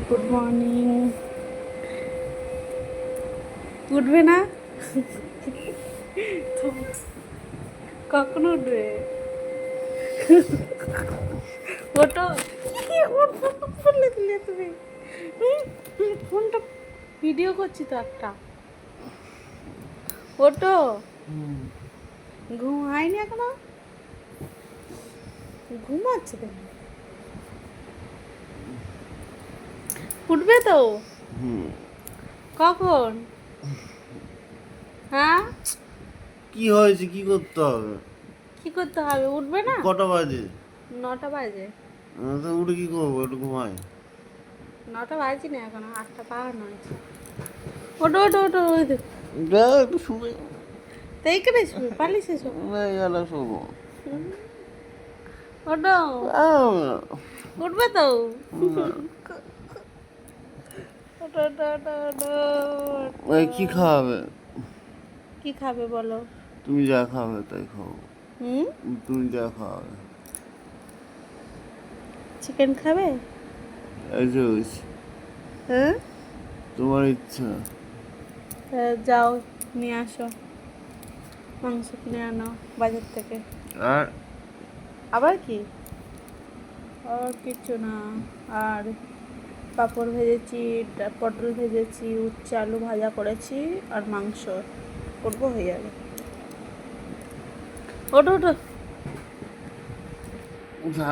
Good morning. উঠবে না? কখন উঠবে? ওটো ফোনটা দিলে তুমি। ফোনটা ভিডিও করছি তো একটা। ওটো, ঘুম হয়নি এখনো? ঘুমাচ্ছে কেন? উঠবে তো? কখন? হ্যাঁ, কি হয়েছে? কি করতে হবে? কি করতে হবে? উঠবে না? কটা বাজে? 9টা বাজে। তো উঠে কি করবো? একটু ঘুমাই। 9টা বাজে না এখনো, 8টা পার হয়েছে। ওটো ওটো ওটো, ওই দেখ। একটু শুবে। তো এইখানে শুবে, পালিশ এসো। গেলে শোবো। ওটো, উঠবে তো? ওটো ওটো ওটো ওটো ওটো। কি খাওয়াবে? কি খাবে বলো? তুমি যা খাবে তাই খাও। হুম, তুমি যা খাওয়াবে। চিকেন খাবে? এই যে হয়েছে। হ্যাঁ, তোমার ইচ্ছা। যাও নিয়ে আসো, মাংস কিনে আনো বাজার থেকে। আর আবার কি? আর কিচ্ছু না। আর পাঁপড় ভেজেছি, পটল ভেজেছি, উচ্ছে আলু ভাজা করেছি, আর মাংস করবো, হয়ে যাবে। ওঠো ওঠো।